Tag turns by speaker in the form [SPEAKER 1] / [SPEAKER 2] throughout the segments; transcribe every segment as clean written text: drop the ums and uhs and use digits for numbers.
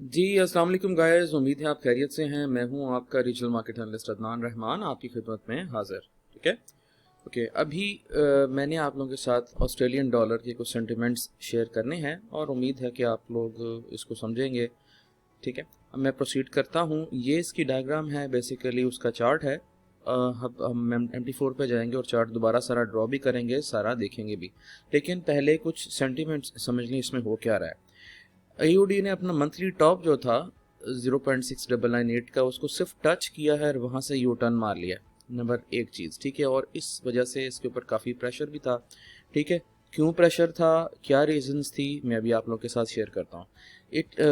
[SPEAKER 1] जी अस्सलाम वालेकुम गाइस, उम्मीद है आप खैरियत से हैं। मैं हूं आपका regional market analyst Adnan Rahman, आपकी खिदमत में हाजिर। ठीक है, ओके। अभी मैंने आप लोगों के साथ ऑस्ट्रेलियन डॉलर के कुछ सेंटिमेंट्स शेयर करने हैं और उम्मीद है कि आप लोग इसको समझेंगे। ठीक है, अब मैं प्रोसीड करता हूं। ये इसकी डायग्राम है, बेसिकली उसका चार्ट है। हम MT4 पे जाएंगे और चार्ट दोबारा सारा ड्रॉ भी करेंगे, सारा देखेंगे भी। लेकिन पहले कुछ सेंटिमेंट्स समझ लें इसमें हो क्या रहा है। AUD ने अपना मंथली टॉप जो था 0.6998 का, उसको सिर्फ टच किया है और वहाँ से यू टर्न मार लिया। नंबर एक चीज़, ठीक है। और इस वजह से इसके ऊपर काफ़ी प्रेशर भी था। ठीक है, क्यों प्रेशर था, क्या रीजंस थी, मैं अभी आप लोगों के साथ शेयर करता हूँ।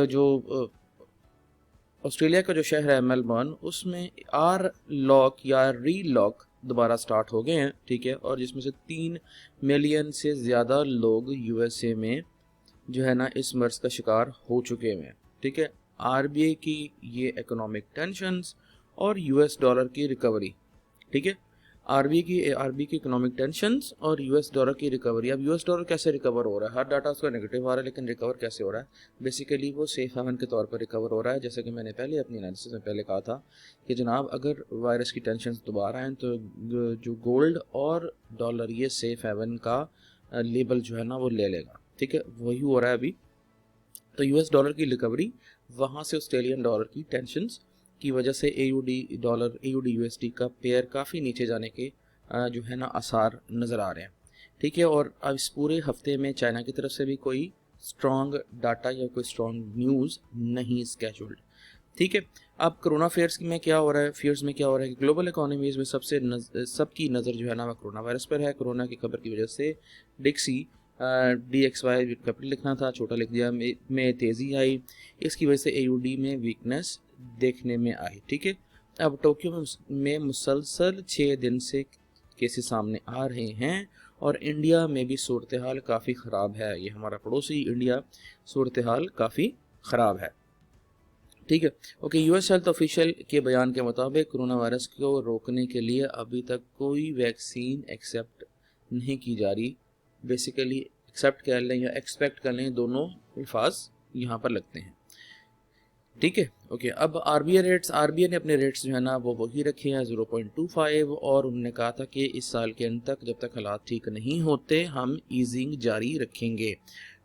[SPEAKER 1] जो ऑस्ट्रेलिया का जो शहर है मेलबर्न, उसमें आर लॉक या री लॉक दोबारा स्टार्ट हो गए हैं। ठीक है, और जिसमें से 3 मिलियन से ज़्यादा लोग USA में जो है ना इस मर्ज का शिकार हो चुके हैं। ठीक है, RBI की ये इकोनॉमिक टेंशंस और US डॉलर की रिकवरी। ठीक है, आरबीआई की इकोनॉमिक टेंशंस और US डॉलर की रिकवरी। अब US डॉलर कैसे रिकवर हो रहा है? हर डाटा उसका नेगेटिव आ रहा है, लेकिन रिकवर कैसे हो रहा है? बेसिकली वो सेफ हेवन के तौर पर रिकवर हो रहा है। जैसे कि मैंने पहले अपनी एनालिसिस में पहले कहा था कि जनाब, अगर वायरस की टेंशंस दोबारा हैं तो जो गोल्ड और डॉलर ये सेफ हेवन का लेबल जो है ना वो ले लेगा। ठीक है, वही हो रहा है अभी। तो US डॉलर की रिकवरी, वहाँ से ऑस्ट्रेलियन डॉलर की टेंशंस की वजह से AUD USD का पेयर काफ़ी नीचे जाने के जो है ना आसार नज़र आ रहे हैं। ठीक है, और अब इस पूरे हफ्ते में चाइना की तरफ से भी कोई स्ट्रॉन्ग डाटा या कोई स्ट्रॉन्ग न्यूज़ नहीं स्केड्यूल्ड। ठीक है, अब कोरोना में क्या हो रहा है, फियर्स में क्या हो रहा है कि ग्लोबल इकोनॉमीज में सबकी नज़र जो है ना वो कोरोना वायरस पर है। कोरोना की खबर की वजह से डिक्सी DXY कैपिटल लिखना था, छोटा लिख दिया, में तेज़ी आई। इसकी वजह से AUD में वीकनेस देखने में आई। ठीक है, अब टोक्यो में मुसलसल 6 दिन से केसेस सामने आ रहे हैं और इंडिया में भी सूरत हाल काफ़ी ख़राब है। ये हमारा पड़ोसी इंडिया, सूरत हाल काफ़ी ख़राब है। ठीक है, ओके। US हेल्थ ऑफिशियल के बयान के मुताबिक कोरोना वायरस को रोकने के लिए अभी तक कोई वैक्सीन एक्सेप्ट नहीं की जा रही। बेसिकली एक्सेप्ट कर लें या एक्सपेक्ट कर लें, दोनों अल्फाज यहाँ पर लगते हैं। ठीक है, ओके। अब RBI ने अपने रेट्स जो है ना वो वही रखे हैं 0.25, और उन्होंने कहा था कि इस साल के अंत तक, जब तक हालात ठीक नहीं होते, हम ईजिंग जारी रखेंगे।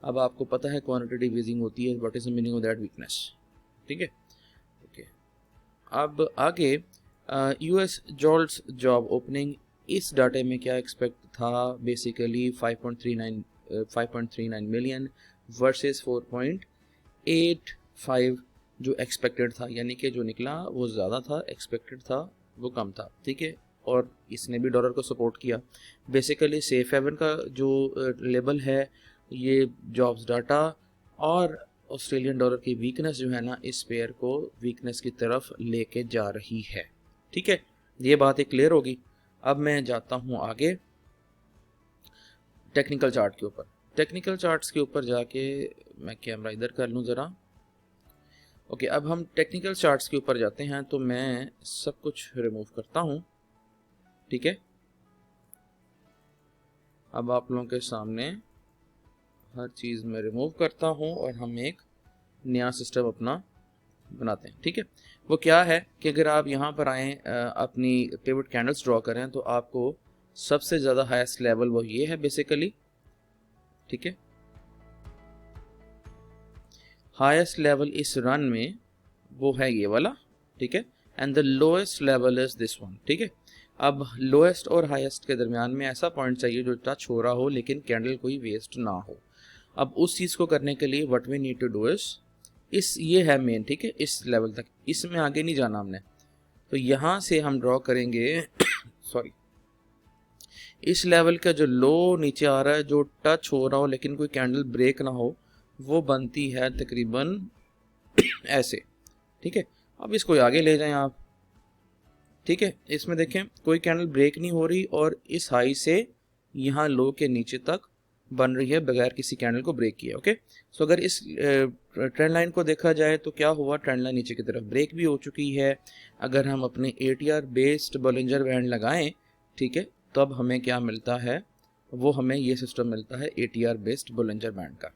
[SPEAKER 1] अब आपको पता है क्वांटिटेटिव ईजिंग होती है, what is the meaning of that? Weakness. ठीक है, ओके। अब आगे US जॉब ओपनिंग, इस डाटे में क्या एक्सपेक्ट था? बेसिकली 5.39 मिलियन वर्सेस 4.85 जो एक्सपेक्टेड था, यानी कि जो निकला वो ज़्यादा था, एक्सपेक्टेड था वो कम था। ठीक है, और इसने भी डॉलर को सपोर्ट किया। बेसिकली सेफ हेवन का जो लेवल है, ये जॉब्स डाटा और ऑस्ट्रेलियन डॉलर की वीकनेस जो है ना इस पेयर को वीकनेस की तरफ लेके जा रही है। ठीक है, ये बात एक क्लियर होगी। अब मैं जाता हूँ आगे टेक्निकल चार्ट के ऊपर। टेक्निकल चार्ट्स के ऊपर जाके मैं कैमरा इधर कर लूँ ज़रा। ओके, अब हम टेक्निकल चार्ट्स के ऊपर जाते हैं, तो मैं सब कुछ रिमूव करता हूँ। ठीक है, अब आप लोगों के सामने हर चीज़ मैं रिमूव करता हूँ और हम एक नया सिस्टम अपना बनाते हैं। ठीक है, वो क्या है कि अगर आप यहाँ पर आएँ, अपनी पिवट कैंडल्स ड्रॉ करें, तो आपको सबसे ज़्यादा हाईएस्ट लेवल वो ये है बेसिकली। ठीक है, हाईएस्ट लेवल इस रन में वो है ये वाला। ठीक है, and the lowest level is this one. ठीक है, अब लोएस्ट और हाईएस्ट के दरमियान में ऐसा पॉइंट चाहिए जो टच हो रहा हो लेकिन कैंडल कोई वेस्ट ना हो। अब उस चीज़ को करने के लिए what we need to do इस ये है मेन। ठीक है, इस लेवल तक, इसमें आगे नहीं जाना हमने। तो यहाँ से हम ड्रॉ करेंगे सॉरी, इस लेवल का जो लो नीचे आ रहा है, जो टच हो रहा हो लेकिन कोई कैंडल ब्रेक ना हो, वो बनती है तकरीबन ऐसे। ठीक है, अब इसको आगे ले जाएं आप। ठीक है, इसमें देखें कोई कैंडल ब्रेक नहीं हो रही और इस हाई से यहाँ लो के नीचे तक बन रही है बगैर किसी कैंडल को ब्रेक किए। ओके, सो अगर इस ट्रेंड लाइन को देखा जाए तो क्या हुआ, ट्रेंड लाइन नीचे की तरफ ब्रेक भी हो चुकी है। अगर हम अपने ATR बेस्ड बॉलिंजर बैंड लगाएं, ठीक है, तो अब हमें क्या मिलता है, वो हमें ये सिस्टम मिलता है ATR बेस्ड बॉलिंजर बैंड का।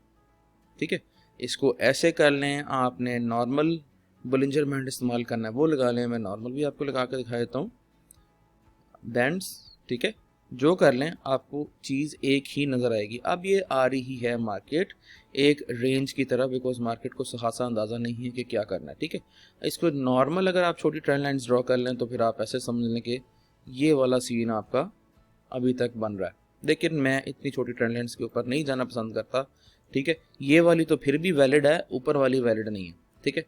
[SPEAKER 1] ठीक है, इसको ऐसे कर लें, आपने नॉर्मल बोलिंजर बैंड इस्तेमाल करना है वो लगा लें, मैं नॉर्मल भी आपको लगा कर दिखा देता हूँ बैंड्स, ठीक है। जो कर लें आपको चीज़ एक ही नज़र आएगी। अब ये आ रही है मार्केट एक रेंज की तरफ, बिकॉज मार्केट को खासा अंदाज़ा नहीं है कि क्या करना है, ठीक है। इसको नॉर्मल अगर आप छोटी ट्रेंड लाइन्स ड्रॉ कर लें तो फिर आप ऐसे समझ लें कि ये वाला सीन आपका अभी तक बन रहा है, लेकिन मैं इतनी छोटी ट्रेंड लाइन्स के ऊपर नहीं जाना पसंद करता, ठीक है। ये वाली तो फिर भी वैलिड है, ऊपर वाली वैलिड नहीं है, ठीक है।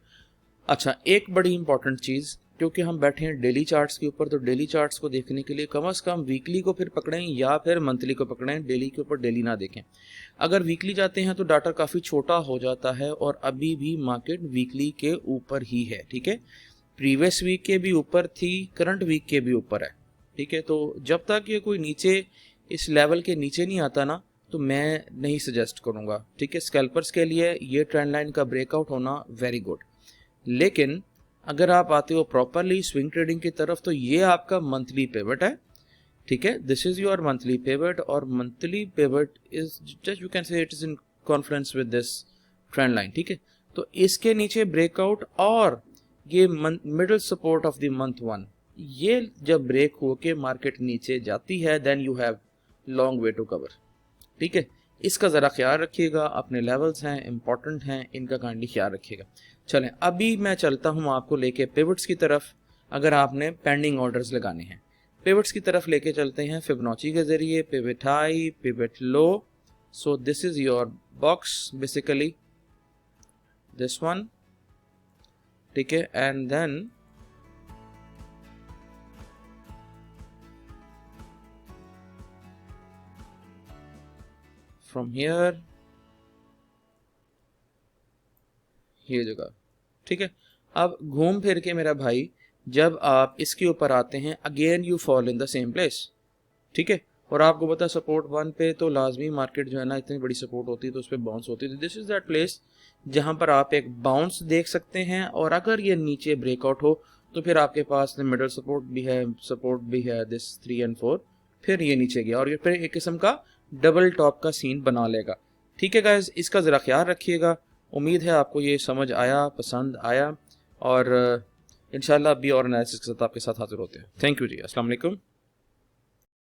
[SPEAKER 1] अच्छा, एक बड़ी इंपॉर्टेंट चीज़, क्योंकि हम बैठे हैं डेली चार्ट्स के ऊपर, तो डेली चार्ट्स को देखने के लिए कम से कम वीकली को फिर पकड़ें या फिर मंथली को पकड़ें, डेली के ऊपर डेली ना देखें। अगर वीकली जाते हैं तो डाटा काफ़ी छोटा हो जाता है और अभी भी मार्केट वीकली के ऊपर ही है, ठीक है। प्रीवियस वीक के भी ऊपर थी, करंट वीक के भी ऊपर है, ठीक है। तो जब तक ये कोई नीचे इस लेवल के नीचे नहीं आता ना, तो मैं नहीं सजेस्ट करूँगा, ठीक है। स्कैल्पर्स के लिए ये ट्रेंड लाइन का ब्रेकआउट होना वेरी गुड, लेकिन अगर आप आते हो प्रॉपरली स्विंग ट्रेडिंग की तरफ तो ये आपका मंथली पिवट है, ठीक है। This is your monthly pivot, और monthly pivot is just you can say it is in conference with this trend line, ठीक है। तो इसके नीचे ब्रेकआउट और ये middle support of the month 1, ये जब ब्रेक होके मार्केट नीचे जाती है then you have long way to cover, ठीक है। इसका ज़रा ख्याल रखिएगा, अपने लेवल्स हैं इंपॉर्टेंट हैं, इनका काइंडली ख्याल रखिएगा। चलें अभी मैं चलता हूँ आपको लेके पिवट्स की तरफ। अगर आपने पेंडिंग ऑर्डर्स लगाने हैं, पिवट्स की तरफ लेके चलते हैं फिबोनाची के ज़रिए, pivot high, pivot low. So this is your box basically, this one, ठीक है। एंड देन फ्रॉम हियर ये जगह, ठीक है। अब घूम फिर के मेरा भाई जब आप इसके ऊपर आते हैं again you fall in the same place, ठीक है। और आपको पता है सपोर्ट 1 पे तो लाजमी मार्केट जो है ना, इतनी बड़ी सपोर्ट होती है तो उस पर बाउंस होती है। दिस इज दैट प्लेस जहां पर आप एक बाउंस देख सकते हैं, और अगर ये नीचे ब्रेकआउट हो तो फिर आपके पास मिडल सपोर्ट भी है दिस 3 और 4, फिर ये नीचे गया और ये फिर एक किस्म का डबल टॉप का सीन बना लेगा, ठीक है गाइस। इसका ज़रा ख्याल रखिएगा। उम्मीद है आपको ये समझ आया, पसंद आया, और इंशाल्लाह अभी और एनालिसिस के साथ आपके साथ हाजिर होते हैं। थैंक यू जी, अस्सलाम वालेकुम।